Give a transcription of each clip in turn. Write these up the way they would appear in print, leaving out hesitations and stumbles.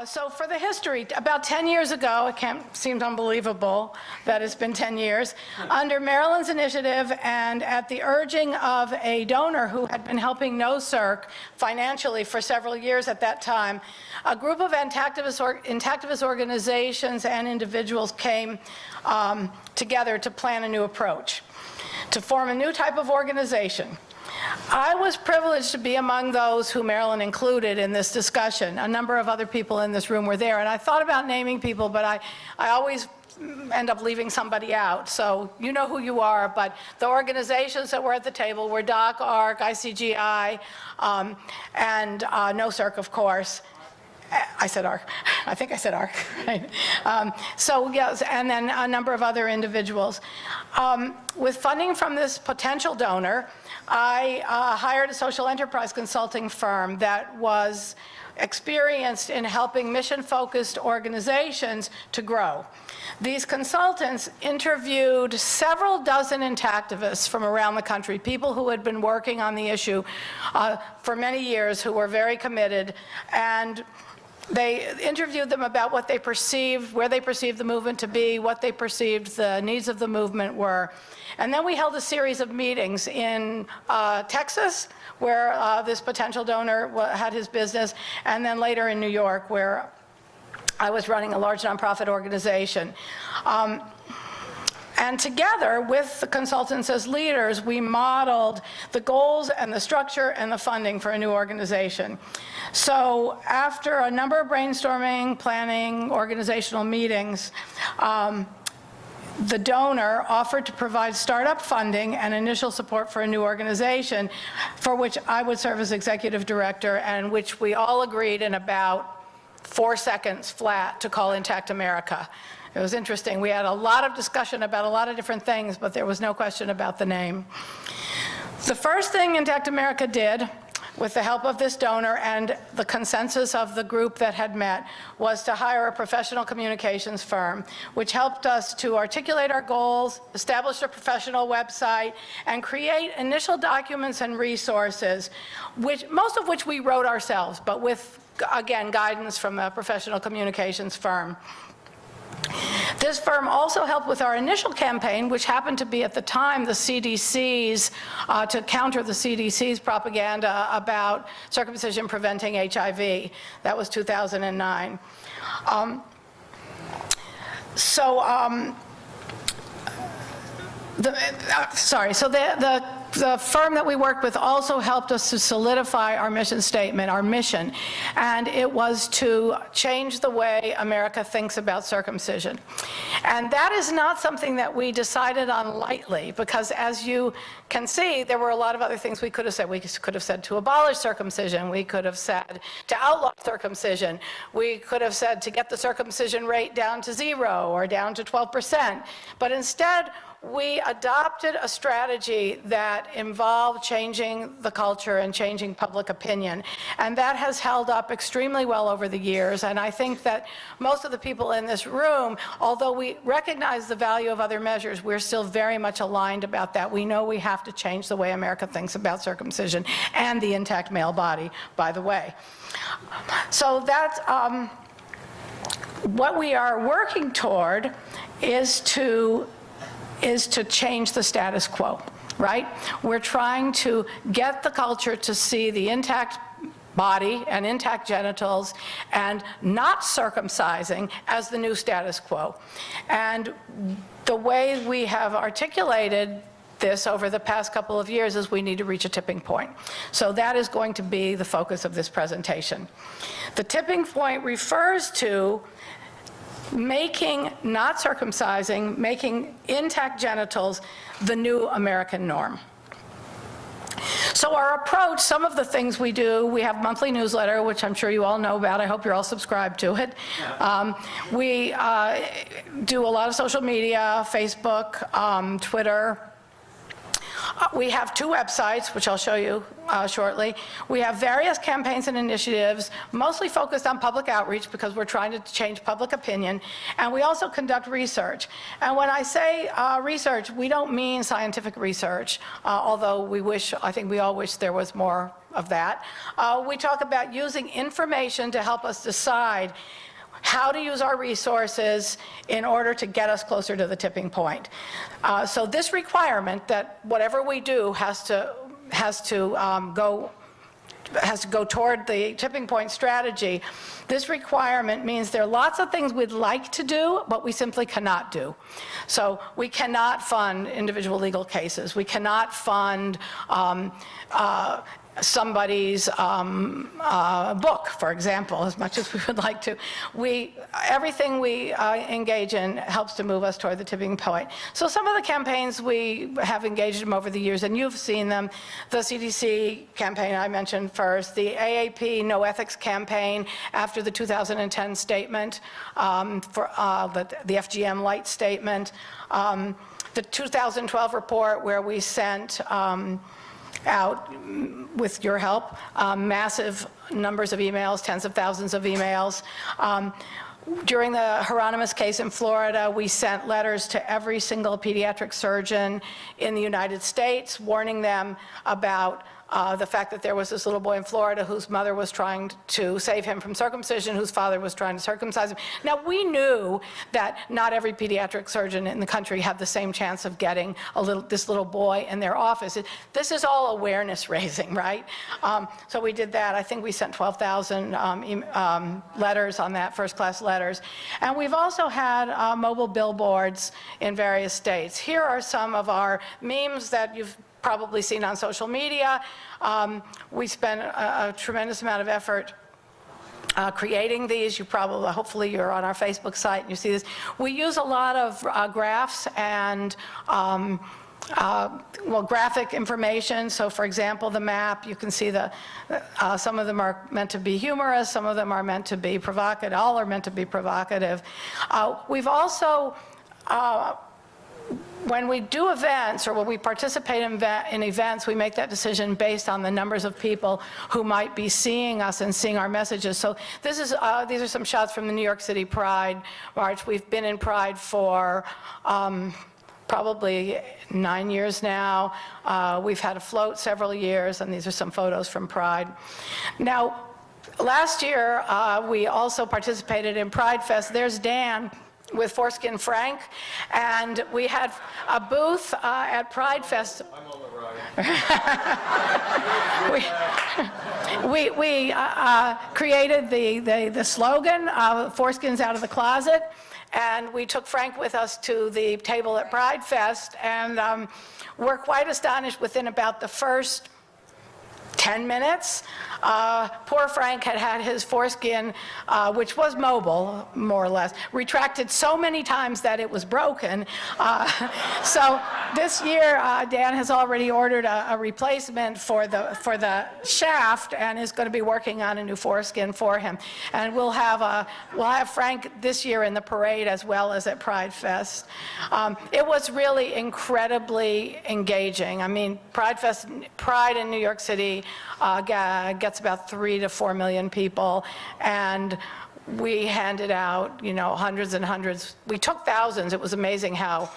So for the history, about 10 years ago, seems unbelievable that it's been 10 years, under Maryland's initiative and at the urging of a donor who had been helping NOCIRC financially for several years at that time, a group of intactivist organizations and individuals came together to plan a new approach, to form a new type of organization. I was privileged to be among those who Marilyn included in this discussion. A number of other people in this room were there, and I thought about naming people, but I always end up leaving somebody out. So you know who you are, but the organizations that were at the table were DOC, ARC, ICGI, and NOCIRC, of course. I said ARC. I think I said ARC. Right? So yes, and then a number of other individuals. With funding from this potential donor, I hired a social enterprise consulting firm that was experienced in helping mission-focused organizations to grow. These consultants interviewed several dozen intactivists from around the country, people who had been working on the issue for many years, who were very committed, and they interviewed them about what they perceived, where they perceived the movement to be, what they perceived the needs of the movement were. And then we held a series of meetings in Texas, where this potential donor had his business, and then later in New York, where I was running a large nonprofit organization. And together with the consultants as leaders, we modeled the goals and the structure and the funding for a new organization. So after a number of brainstorming, planning, organizational meetings, the donor offered to provide startup funding and initial support for a new organization, for which I would serve as executive director, and which we all agreed in about 4 seconds flat to call Intact America. It was interesting. We had a lot of discussion about a lot of different things, but there was no question about the name. The first thing Intact America did, with the help of this donor and the consensus of the group that had met, was to hire a professional communications firm, which helped us to articulate our goals, establish a professional website, and create initial documents and resources, most of which we wrote ourselves, but with, again, guidance from a professional communications firm. This firm also helped with our initial campaign, which happened to be at the time the CDC's, to counter the CDC's propaganda about circumcision preventing HIV. That was 2009. The firm that we worked with also helped us to solidify our mission statement, our mission, and it was to change the way America thinks about circumcision. And that is not something that we decided on lightly, because as you can see, there were a lot of other things we could have said. We could have said to abolish circumcision. We could have said to outlaw circumcision. We could have said to get the circumcision rate down to 0 or down to 12%. But instead, we adopted a strategy that involved changing the culture and changing public opinion. And that has held up extremely well over the years. And I think that most of the people in this room, although we recognize the value of other measures, we're still very much aligned about that. We know we have to change the way America thinks about circumcision and the intact male body, by the way. So that's what we are working toward is to change the status quo, right? We're trying to get the culture to see the intact body and intact genitals and not circumcising as the new status quo. And the way we have articulated this over the past couple of years is we need to reach a tipping point. So that is going to be the focus of this presentation. The tipping point refers to making, not circumcising, making intact genitals the new American norm. So our approach, some of the things we do, we have monthly newsletter, which I'm sure you all know about. I hope you're all subscribed to it. We do a lot of social media, Facebook, Twitter. We have 2 websites, which I'll show you shortly. We have various campaigns and initiatives, mostly focused on public outreach because we're trying to change public opinion. And we also conduct research. And when I say research, we don't mean scientific research, although I think we all wish there was more of that. We talk about using information to help us decide how to use our resources in order to get us closer to the tipping point. So this requirement that whatever we do has to go toward the tipping point strategy. This requirement means there are lots of things we'd like to do, but we simply cannot do. So we cannot fund individual legal cases. We cannot fund somebody's book, for example, as much as we would like to. Everything we engage in helps to move us toward the tipping point. So some of the campaigns we have engaged in over the years, and you've seen them, the CDC campaign I mentioned first, the AAP No Ethics campaign after the 2010 statement, for the FGM light statement, the 2012 report where we sent out, with your help, massive numbers of emails, tens of thousands of emails. During the Hieronymus case in Florida, we sent letters to every single pediatric surgeon in the United States, warning them about the fact that there was this little boy in Florida whose mother was trying to save him from circumcision, whose father was trying to circumcise him. Now, we knew that not every pediatric surgeon in the country had the same chance of getting this little boy in their office. This is all awareness raising, right? So we did that. I think we sent 12,000 letters on that, first-class letters. And we've also had mobile billboards in various states. Here are some of our memes that you've probably seen on social media. We spent a tremendous amount of effort creating these. Hopefully you're on our Facebook site and you see this. We use a lot of graphs and graphic information. So for example, the map, you can see some of them are meant to be humorous, some of them are meant to be provocative, all are meant to be provocative. We've also, when we do events or when we participate in events, we make that decision based on the numbers of people who might be seeing us and seeing our messages. So these are some shots from the New York City Pride March. We've been in Pride for probably 9 years now. We've had a float several years, and these are some photos from Pride. Now, last year, we also participated in Pride Fest. There's Dan with Foreskin Frank, and we had a booth at Pride Fest. I'm on the ride. we created the slogan, Foreskins Out of the Closet, and we took Frank with us to the table at Pride Fest, and we're quite astonished within about the first 10 minutes. Poor Frank had his foreskin, which was mobile, more or less, retracted so many times that it was broken. So this year, Dan has already ordered a replacement for the shaft and is going to be working on a new foreskin for him. And we'll have Frank this year in the parade as well as at Pride Fest. It was really incredibly engaging. I mean, Pride in New York City gets about 3 to 4 million people, and we handed out, hundreds and hundreds. We took thousands. It was amazing how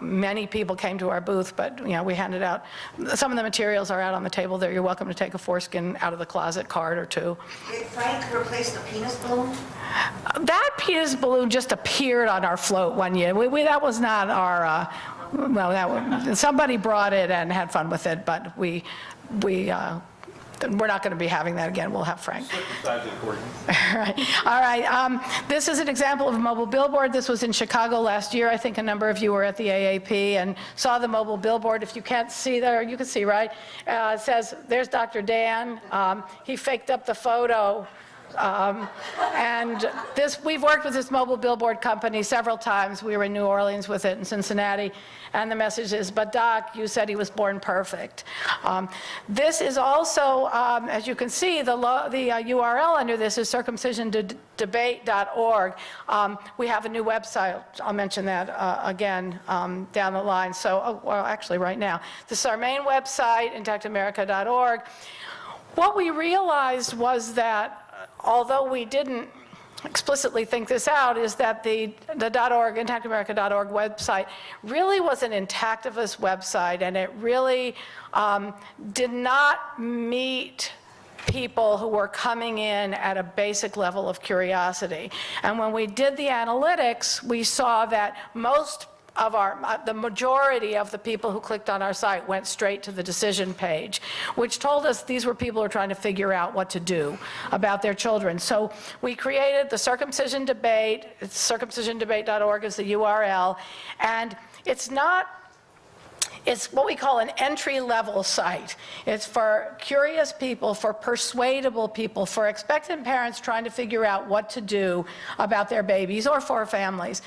many people came to our booth, but we handed out. Some of the materials are out on the table there. You're welcome to take a foreskin out of the closet card or two. Did Frank replace the penis balloon? That penis balloon just appeared on our float one year. That was not our. Somebody brought it and had fun with it, but we're not going to be having that again. We'll have Frank. All right. This is an example of a mobile billboard. This was in Chicago last year. I think a number of you were at the AAP and saw the mobile billboard. If you can't see there, you can see, right? It says, there's Dr. Dan. He faked up the photo And we've worked with this mobile billboard company several times. We were in New Orleans with it, in Cincinnati, and the message is, but Doc, you said he was born perfect. This is also, as you can see, the URL under this is circumcisiondebate.org. We have a new website. I'll mention that again down the line. So, well, actually right now. This is our main website, intactamerica.org. What we realized was that, although we didn't explicitly think this out, is that the .org, intactamerica.org website really was an intactivist website, and it really did not meet people who were coming in at a basic level of curiosity. And when we did the analytics, we saw that the majority of the people who clicked on our site went straight to the decision page, which told us these were people who are trying to figure out what to do about their children. So we created the Circumcision Debate. Circumcisiondebate.org is the URL, and it's what we call an entry-level site. It's for curious people, for persuadable people, for expectant parents trying to figure out what to do about their babies, or for families.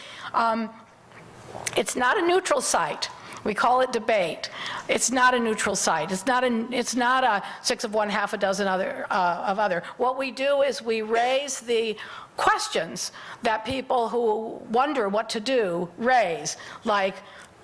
It's not a neutral site. We call it debate. It's not a neutral site. It's not a 6 of one, half a dozen of other. What we do is we raise the questions that people who wonder what to do raise, like,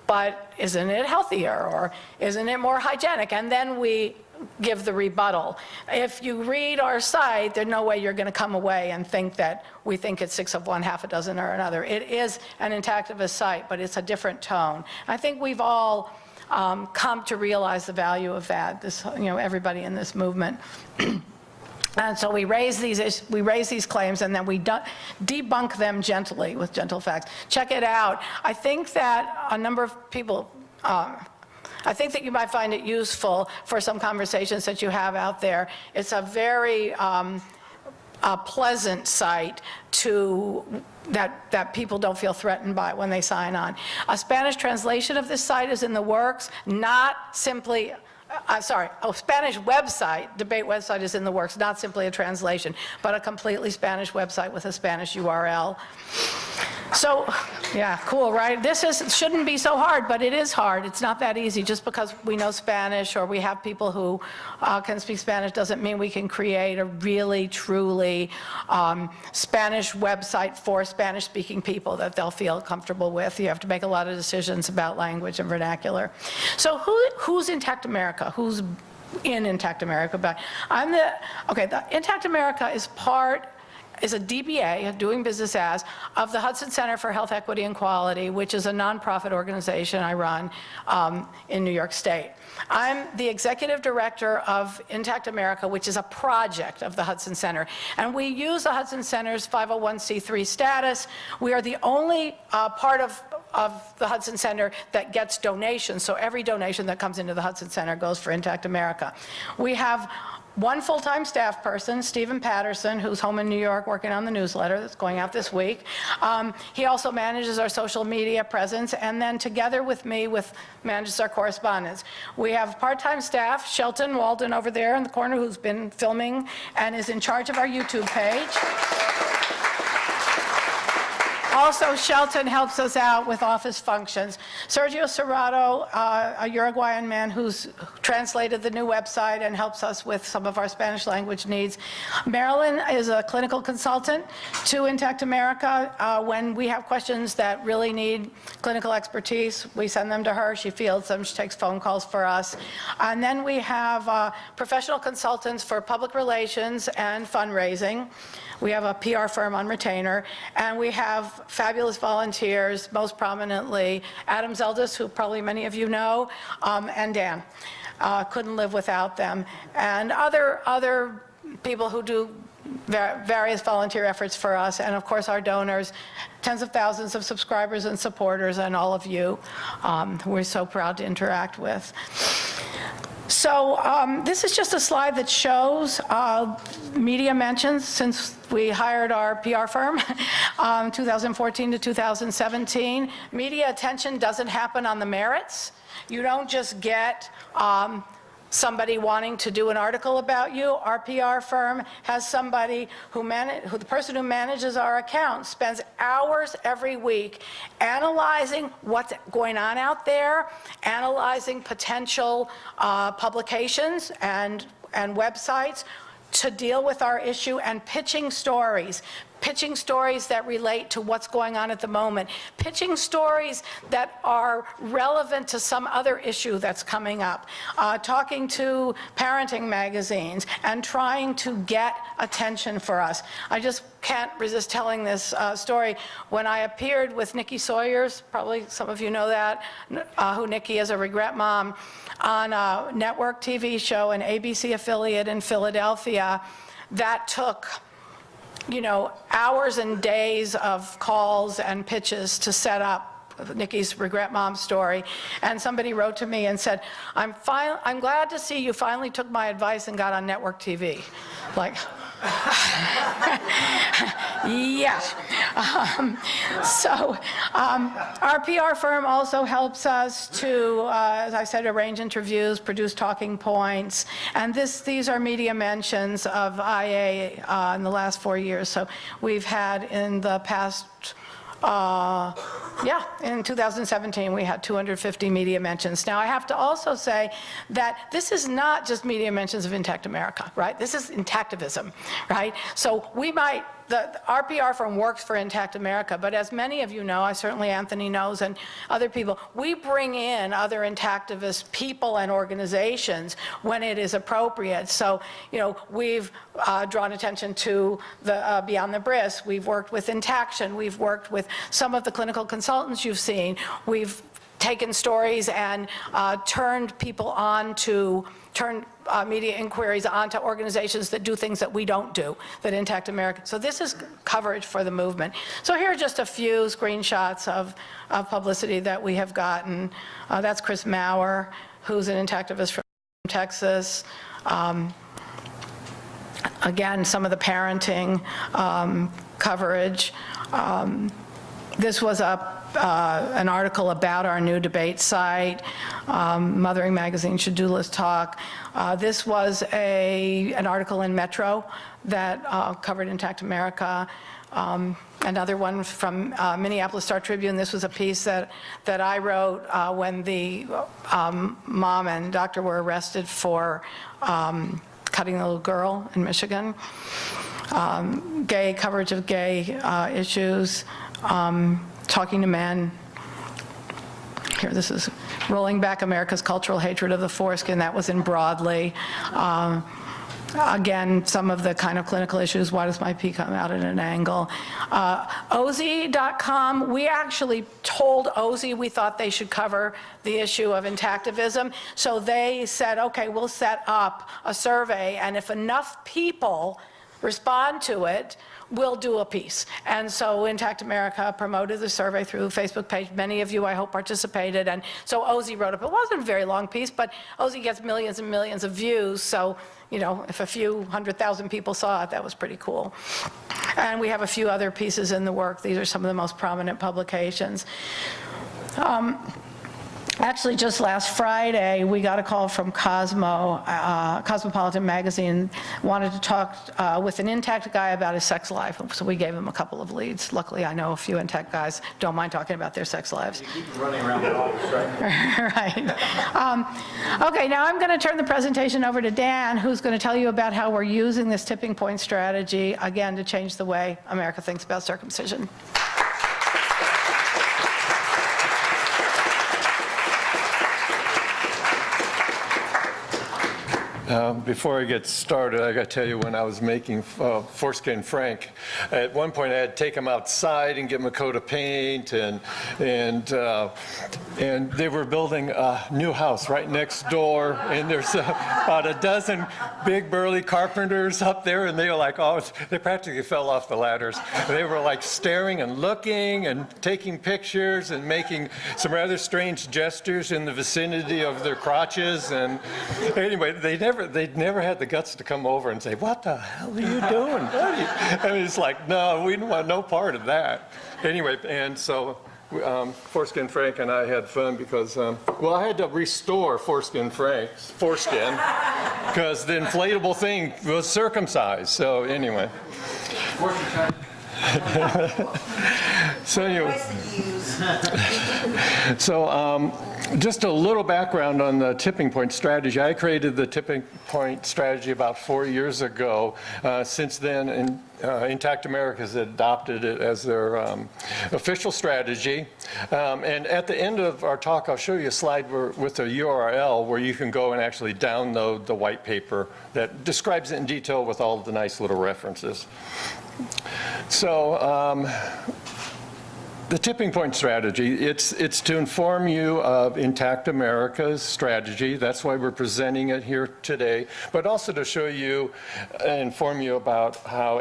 but isn't it healthier, or isn't it more hygienic? And then we give the rebuttal. If you read our site, there's no way you're going to come away and think that we think it's 6 of one, half a dozen or another. It is an intactivist site, but it's a different tone. I think we've all come to realize the value of that, everybody in this movement. And so we raise these claims, and then we debunk them gently with gentle facts. Check it out. I think that a number of people, I think that you might find it useful for some conversations that you have out there. It's a very pleasant site that people don't feel threatened by when they sign on. A Spanish translation of this site is in the works, not simply, Spanish website, debate website is in the works, not simply a translation, but a completely Spanish website with a Spanish URL. So, yeah, cool, right? This shouldn't be so hard, but it is hard. It's not that easy. Just because we know Spanish or we have people who can speak Spanish doesn't mean we can create a really, truly Spanish website for Spanish-speaking people that they'll feel comfortable with. You have to make a lot of decisions about language and vernacular. So who's Intact America? Who's in Intact America? The Intact America is a DBA, a doing business as, of the Hudson Center for Health Equity and Quality, which is a nonprofit organization I run in New York State. I'm the executive director of Intact America, which is a project of the Hudson Center. And we use the Hudson Center's 501c3 status. We are the only part of the Hudson Center that gets donations. So every donation that comes into the Hudson Center goes for Intact America. We have one full-time staff person, Stephen Patterson, who's home in New York working on the newsletter that's going out this week. He also manages our social media presence, and then together with me manages our correspondence. We have part-time staff, Shelton Walden over there in the corner, who's been filming and is in charge of our YouTube page. Also, Shelton helps us out with office functions. Sergio Serrato, a Uruguayan man who's translated the new website and helps us with some of our Spanish language needs. Marilyn is a clinical consultant to Intact America. When we have questions that really need clinical expertise, we send them to her. She fields them. She takes phone calls for us. And then we have professional consultants for public relations and fundraising. We have a PR firm on retainer, and we have fabulous volunteers, most prominently Adam Zeldis, who probably many of you know, and Dan. Couldn't live without them. And other people who do various volunteer efforts for us, and of course our donors, tens of thousands of subscribers and supporters, and all of you who we're so proud to interact with. So this is just a slide that shows media mentions since we hired our PR firm, 2014 to 2017. Media attention doesn't happen on the merits. You don't just get somebody wanting to do an article about you, our PR firm has somebody the person who manages our account spends hours every week analyzing what's going on out there, analyzing potential publications and websites to deal with our issue, and pitching stories that relate to what's going on at the moment, pitching stories that are relevant to some other issue that's coming up, talking to parenting magazines, and trying to get attention for us. I just can't resist telling this story. When I appeared with Nikki Sawyers, probably some of you know that, who Nikki is, a regret mom, on a network TV show, an ABC affiliate in Philadelphia, that took hours and days of calls and pitches to set up Nikki's regret mom story. And somebody wrote to me and said, I'm glad to see you finally took my advice and got on network TV. Like, yeah. Our PR firm also helps us to, as I said, arrange interviews, produce talking points, and these are media mentions of IA in the last 4 years. So we've had in the past, in 2017, we had 250 media mentions. Now, I have to also say that this is not just media mentions of Intact America, right? This is intactivism, right? So our PR firm works for Intact America, but as many of you know, certainly Anthony knows and other people, we bring in other intactivist people and organizations when it is appropriate. So, we've drawn attention to the Beyond the Bris. We've worked with Intaction. We've worked with some of the clinical consultants you've seen. We've taken stories and turned media inquiries onto organizations that do things that we don't do, that Intact America. So this is coverage for the movement. So here are just a few screenshots of publicity that we have gotten. That's Chris Maurer, who's an intactivist from Texas. Again, some of the parenting coverage. This was an article about our new debate site. Mothering Magazine should do Let's Talk. This was an article in Metro that covered Intact America. Another one from Minneapolis Star-Tribune. This was a piece that I wrote when the mom and doctor were arrested for cutting a little girl in Michigan. Gay coverage of gay issues. Talking to men. Here, this is Rolling Back America's Cultural Hatred of the Foreskin. That was in Broadly. Again, some of the kind of clinical issues. Why does my pee come out at an angle? OZY.com, we actually told OZY we thought they should cover the issue of intactivism. So they said, okay, we'll set up a survey, and if enough people respond to it, we'll do a piece. And so Intact America promoted the survey through a Facebook page. Many of you, I hope, participated. And so OZY wrote up. It wasn't a very long piece, but OZY gets millions and millions of views. So, if a few 100,000 people saw it, that was pretty cool. And we have a few other pieces in the work. These are some of the most prominent publications. Actually, just last Friday, we got a call from Cosmopolitan Magazine, wanted to talk with an Intact guy about his sex life, so we gave him a couple of leads. Luckily, I know a few Intact guys don't mind talking about their sex lives. You keep running around the office, right? Right. Okay, now I'm going to turn the presentation over to Dan, who's going to tell you about how we're using this tipping point strategy, again, to change the way America thinks about circumcision. Before I get started, I got to tell you, when I was making Foreskin Frank, at one point I had to take him outside and give him a coat of paint, and they were building a new house right next door, and there's about a dozen big burly carpenters up there, and they were like, they practically fell off the ladders. They were like staring and looking and taking pictures and making some rather strange gestures in the vicinity of their crotches, and anyway, they'd never had the guts to come over and say, "What the hell are you doing, buddy?" And it's like, no, we don't want no part of that. Anyway, and so Foreskin Frank and I had fun because, well, I had to restore Foreskin Frank's foreskin because the inflatable thing was circumcised. So anyway. So anyway. So just a little background on the tipping point strategy. I created the tipping point strategy about 4 years ago. Since then, Intact America has adopted it as their official strategy. And at the end of our talk, I'll show you a slide with a URL where you can go and actually download the white paper that describes it in detail with all the nice little references. So the tipping point strategy, it's to inform you of Intact America's strategy. That's why we're presenting it here today, but also to show you, inform you about how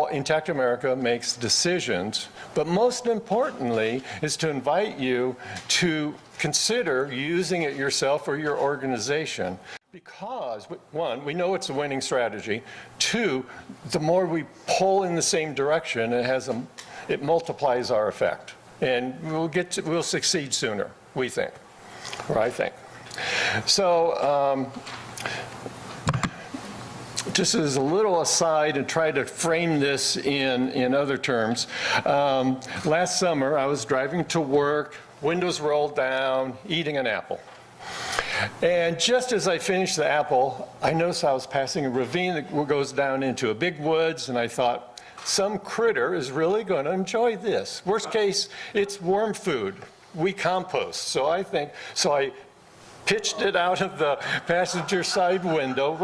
Intact America makes decisions. But most importantly is to invite you to consider using it yourself or your organization. Because, one, we know it's a winning strategy. Two, the more we pull in the same direction, it multiplies our effect. And we'll succeed sooner, we think, or I think. So, just as a little aside and try to frame this in other terms, last summer I was driving to work, windows rolled down, eating an apple. And just as I finished the apple, I noticed I was passing a ravine that goes down into a big woods, and I thought, some critter is really going to enjoy this. Worst case, it's worm food. We compost. So I pitched it out of the passenger side window,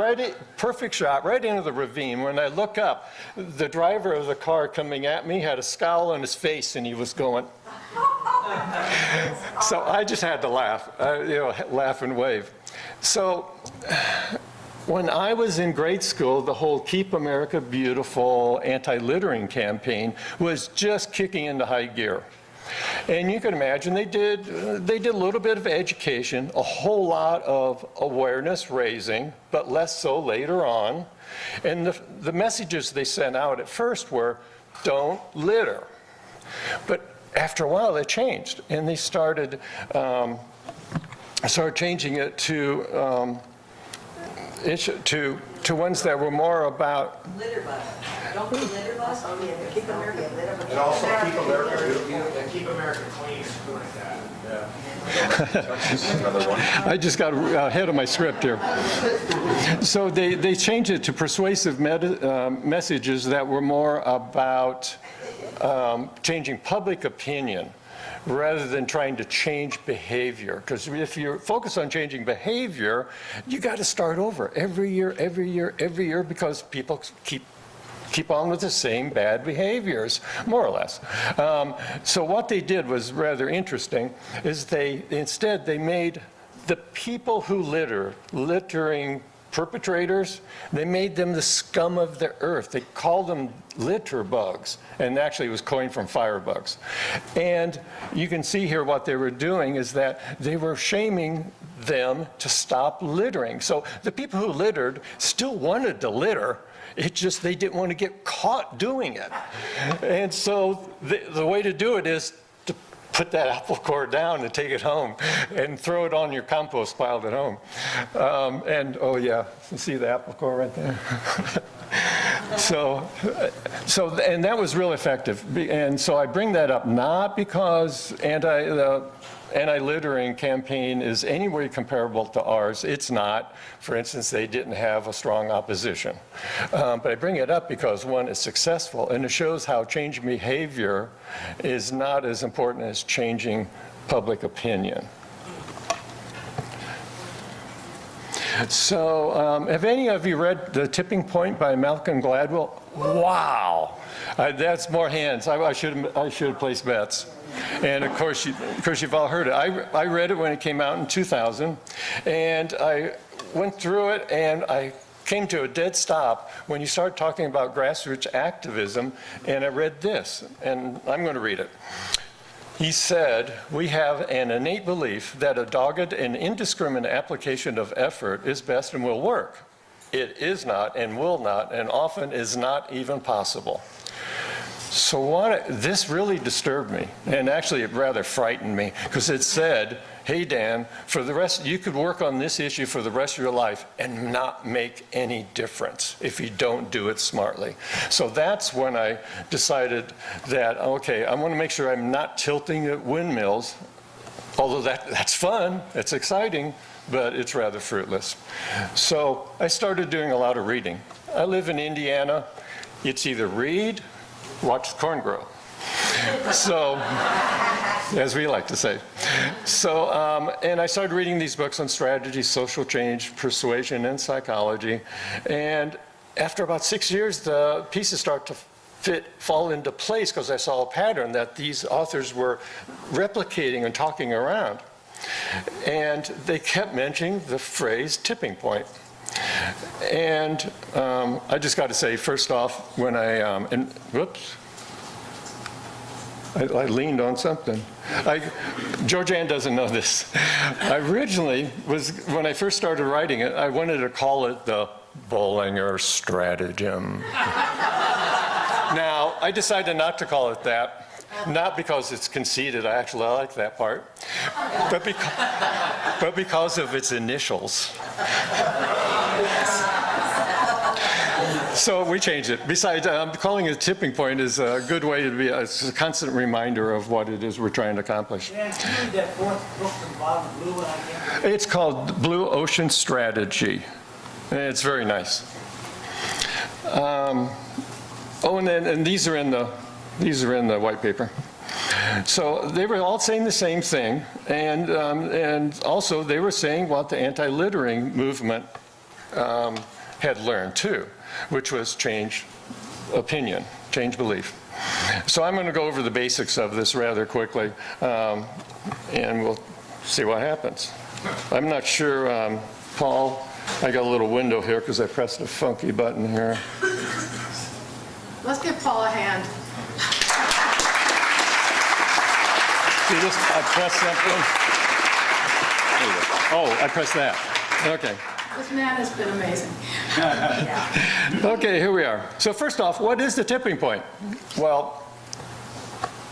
perfect shot, right into the ravine. When I look up, the driver of the car coming at me had a scowl on his face, and he was going. So I just had to laugh, laugh and wave. So when I was in grade school, the whole Keep America Beautiful anti-littering campaign was just kicking into high gear. And you can imagine they did a little bit of education, a whole lot of awareness raising, but less so later on. And the messages they sent out at first were, don't litter. But after a while, it changed, and they started changing it to ones that were more about. Litter bus. Don't be litter bus. Oh, yeah, keep America litter bus. And also keep America clean, something like that. Yeah. Another one. I just got ahead of my script here. So they changed it to persuasive messages that were more about changing public opinion rather than trying to change behavior. Because if you're focused on changing behavior, you got to start over every year because people keep on with the same bad behaviors, more or less. So what they did was rather interesting, is they made the people who littering perpetrators, they made them the scum of the earth. They called them litter bugs, and actually it was coined from firebugs. And you can see here what they were doing is that they were shaming them to stop littering. So the people who littered still wanted to litter, it's just they didn't want to get caught doing it. And so the way to do it is to put that apple core down and take it home and throw it on your compost pile at home. And oh yeah, you see the apple core right there? And that was real effective. And so I bring that up not because the anti-littering campaign is anywhere comparable to ours. It's not. For instance, they didn't have a strong opposition. But I bring it up because, one, it's successful, and it shows how changing behavior is not as important as changing public opinion. So have any of you read The Tipping Point by Malcolm Gladwell? Wow. That's more hands. I should have placed bets. And of course you've all heard it. I read it when it came out in 2000, and I went through it, and I came to a dead stop when you start talking about grassroots activism, and I read this, and I'm going to read it. He said, "We have an innate belief that a dogged and indiscriminate application of effort is best and will work. It is not and will not, and often is not even possible." So this really disturbed me, and actually it rather frightened me, because it said, hey, Dan, for the rest, you could work on this issue for the rest of your life and not make any difference if you don't do it smartly. So that's when I decided that, okay, I want to make sure I'm not tilting at windmills, although that's fun, it's exciting, but it's rather fruitless. So I started doing a lot of reading. I live in Indiana. It's either read, watch the corn grow. So, as we like to say. So, and I started reading these books on strategy, social change, persuasion, and psychology. And after about 6 years, the pieces start to fall into place, because I saw a pattern that these authors were replicating and talking around. And they kept mentioning the phrase tipping point. And I just got to say, first off, when whoops, I leaned on something. Georganne doesn't know this. I originally when I first started writing it, I wanted to call it the Bollinger stratagem. Now, I decided not to call it that, not because it's conceited, I actually like that part, but because of its initials. So we changed it. Besides, calling it a tipping point is a good way to be it's a constant reminder of what it is we're trying to accomplish. Yeah, can you read that fourth book from the bottom, the blue one again? It's called Blue Ocean Strategy. And it's very nice. And these are in the white paper. So they were all saying the same thing, and also they were saying what the anti-littering movement had learned too, which was change opinion, change belief. So I'm going to go over the basics of this rather quickly, and we'll see what happens. I'm not sure, Paul, I got a little window here because I pressed a funky button here. Let's give Paul a hand. See this? I pressed something. Oh, I pressed that. Okay. This man has been amazing. Okay, here we are. So first off, what is the tipping point? Well,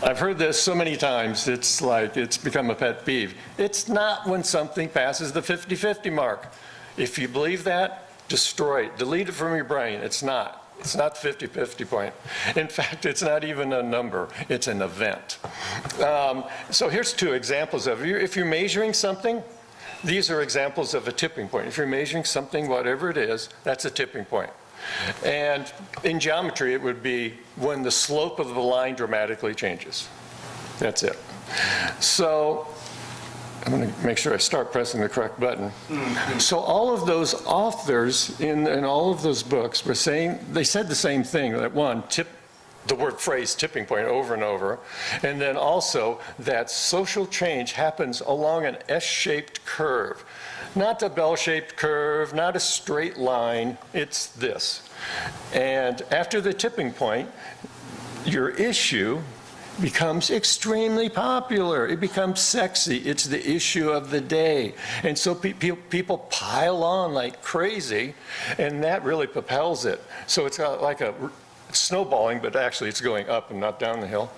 I've heard this so many times, it's like it's become a pet peeve. It's not when something passes the 50-50 mark. If you believe that, destroy it. Delete it from your brain. It's not. It's not the 50-50 point. In fact, it's not even a number. It's an event. So here's two examples of it. If you're measuring something, these are examples of a tipping point. If you're measuring something, whatever it is, that's a tipping point. And in geometry, it would be when the slope of the line dramatically changes. That's it. So I'm going to make sure I start pressing the correct button. So all of those authors in all of those books were saying, they said the same thing, that one, the phrase tipping point over and over, and then also that social change happens along an S-shaped curve. Not a bell-shaped curve, not a straight line, it's this. And after the tipping point, your issue becomes extremely popular. It becomes sexy. It's the issue of the day. And so people pile on like crazy, and that really propels it. So it's like a snowballing, but actually it's going up and not down the hill.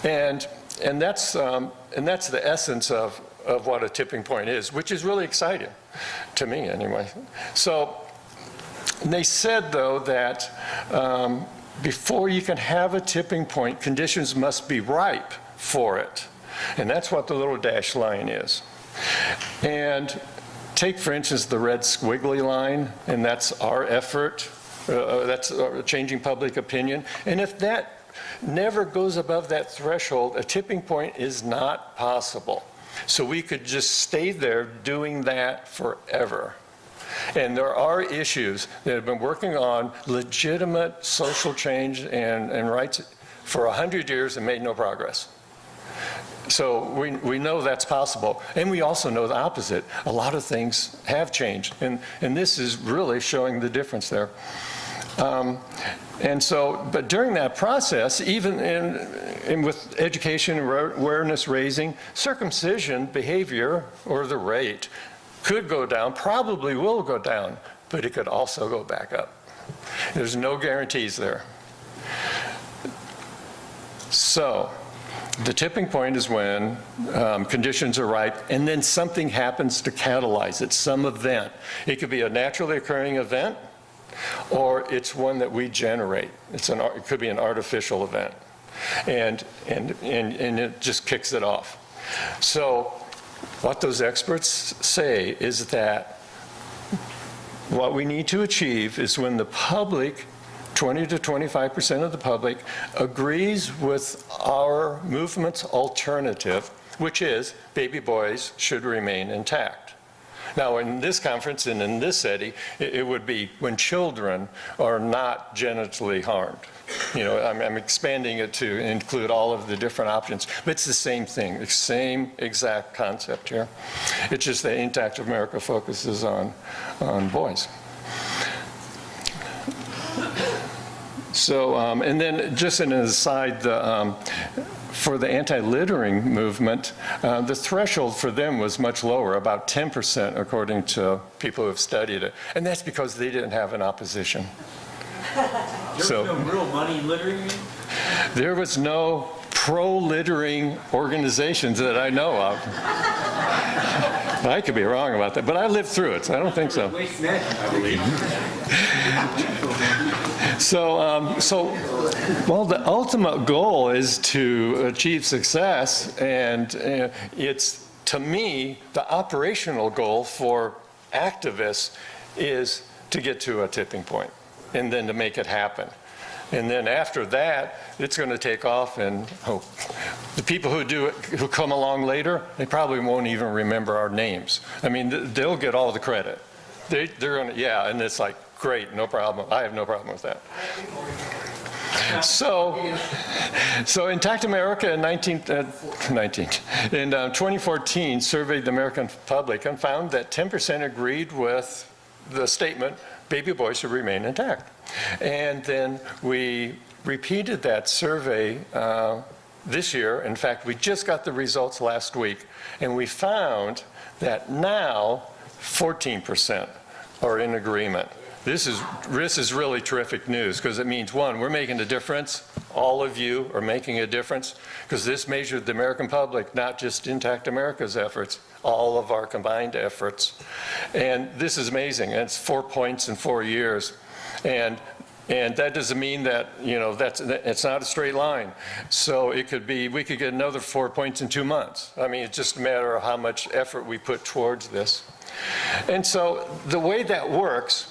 And that's the essence of what a tipping point is, which is really exciting, to me anyway. So they said, though, that before you can have a tipping point, conditions must be ripe for it. And that's what the little dashed line is. And take, for instance, the red squiggly line, and that's our effort. That's changing public opinion. And if that never goes above that threshold, a tipping point is not possible. So we could just stay there doing that forever. And there are issues that have been working on legitimate social change and rights for 100 years and made no progress. So we know that's possible. And we also know the opposite. A lot of things have changed. And this is really showing the difference there. But during that process, even in with education and awareness raising, circumcision behavior, or the rate, could go down, probably will go down, but it could also go back up. There's no guarantees there. So the tipping point is when conditions are ripe and then something happens to catalyze it, some event. It could be a naturally occurring event, or it's one that we generate. It could be an artificial event. And it just kicks it off. So what those experts say is that what we need to achieve is when the public, 20 to 25% of the public, agrees with our movement's alternative, which is baby boys should remain intact. Now, in this conference and in this setting, it would be when children are not genitally harmed. You know, I'm expanding it to include all of the different options, but it's the same thing, the same exact concept here. It's just that Intact America focuses on boys. So, and then just an aside, for the anti-littering movement, the threshold for them was much lower, about 10%, according to people who have studied it. And that's because they didn't have an opposition. There was no real money in littering? There was no pro-littering organizations that I know of. I could be wrong about that, but I lived through it, so I don't think so. Waste management, I believe. Well, the ultimate goal is to achieve success, and it's, to me, the operational goal for activists is to get to a tipping point and then to make it happen. And then after that, it's going to take off, and the people who do it, who come along later, they probably won't even remember our names. I mean, they'll get all the credit. They're going to, yeah, and it's like, great, no problem. I have no problem with that. So Intact America in 2014 surveyed the American public and found that 10% agreed with the statement, baby boys should remain intact. And then we repeated that survey this year. In fact, we just got the results last week, and we found that now 14% are in agreement. This is really terrific news, because it means, one, we're making a difference. All of you are making a difference, because this measured the American public, not just Intact America's efforts, all of our combined efforts. And this is amazing. And it's 4 points in 4 years. And that doesn't mean that, you know, it's not a straight line. So it could be, we could get another 4 points in 2 months. I mean, it's just a matter of how much effort we put towards this. And so the way that works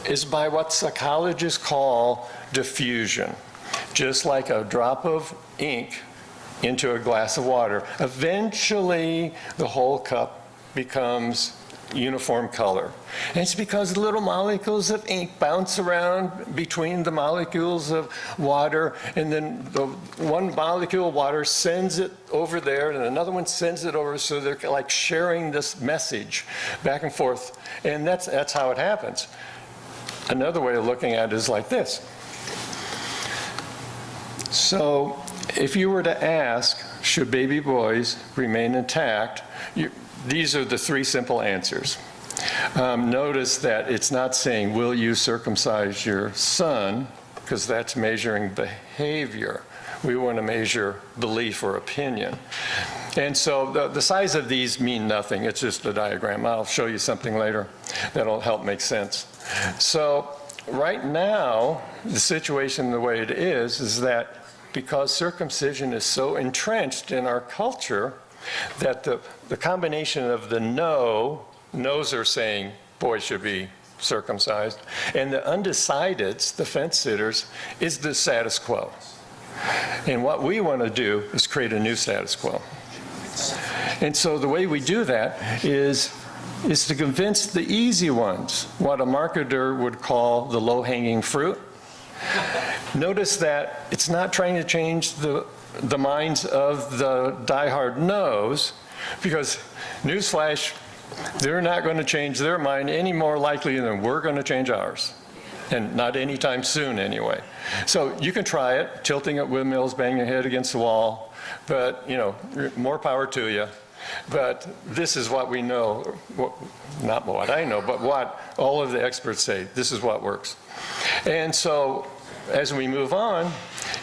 is by what psychologists call diffusion. Just like a drop of ink into a glass of water. Eventually, the whole cup becomes uniform color. And it's because little molecules of ink bounce around between the molecules of water, and then the one molecule of water sends it over there, and another one sends it over, so they're like sharing this message back and forth. And that's how it happens. Another way of looking at it is like this. So if you were to ask, should baby boys remain intact, these are the 3 simple answers. Notice that it's not saying, will you circumcise your son, because that's measuring behavior. We want to measure belief or opinion. And so the size of these mean nothing. It's just a diagram. I'll show you something later that'll help make sense. So right now, the situation the way it is that because circumcision is so entrenched in our culture, that the combination of the no's are saying boys should be circumcised, and the undecideds, the fence sitters, is the status quo. And what we want to do is create a new status quo. And so the way we do that is to convince the easy ones, what a marketer would call the low-hanging fruit. Notice that it's not trying to change the minds of the diehard no's, because newsflash, they're not going to change their mind any more likely than we're going to change ours, and not anytime soon anyway. So you can try it, tilting at windmills, bang your head against the wall, but you know, more power to you. But this is what we know, not what I know, but what all of the experts say. This is what works. And so as we move on,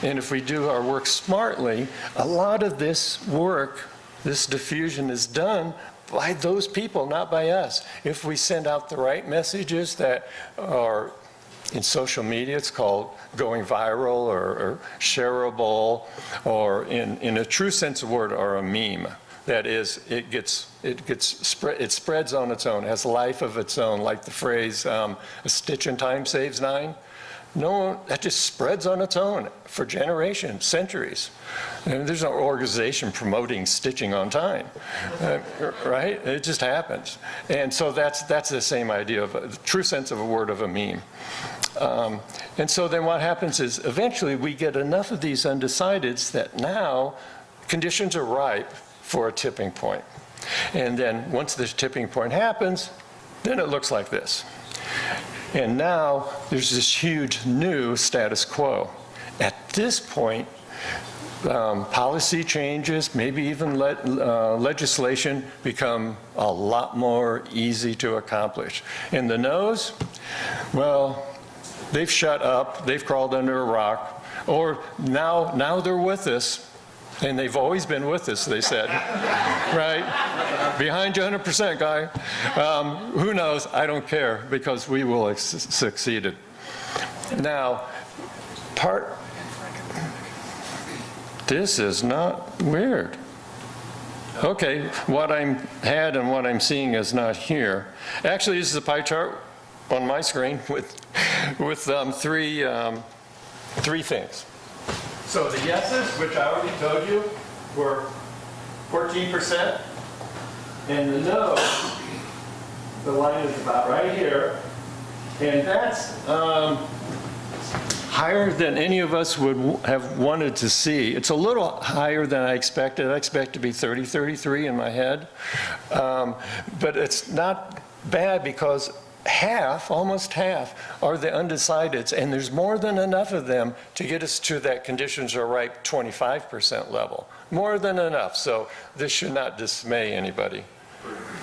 And if we do our work smartly, a lot of this work, this diffusion is done by those people, not by us. If we send out the right messages that are in social media, it's called going viral or shareable, or in a true sense of the word, or a meme. That is, it spreads on its own, has life of its own, like the phrase, a stitch in time saves 9. No, that just spreads on its own for generations, centuries. And there's no organization promoting stitching on time, right? It just happens. And so that's the same idea of the true sense of a word of a meme. And so then what happens is eventually we get enough of these undecideds that now conditions are ripe for a tipping point. And then once this tipping point happens, then it looks like this. And now there's this huge new status quo. At this point, policy changes, maybe even legislation become a lot more easy to accomplish. And the no's, well, they've shut up, they've crawled under a rock, or now they're with us. And they've always been with us, they said, right? Behind you 100%, guy. Who knows? I don't care, because we will have succeeded. Now, this is not weird. Okay, what I had and what I'm seeing is not here. Actually, this is a pie chart on my screen with three things. So the yeses, which I already told you, were 14%, and the no's, the line is about right here, and that's higher than any of us would have wanted to see. It's a little higher than I expected. I expect to be 30, 33 in my head, but it's not bad because almost half, are the undecideds, and there's more than enough of them to get us to that conditions are ripe 25% level. More than enough, so this should not dismay anybody.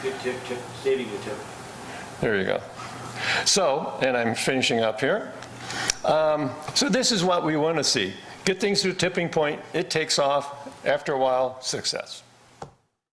Good tip, saving the tip. There you go. So, and I'm finishing up here. So this is what we want to see. Get things to a tipping point, it takes off, after a while, success.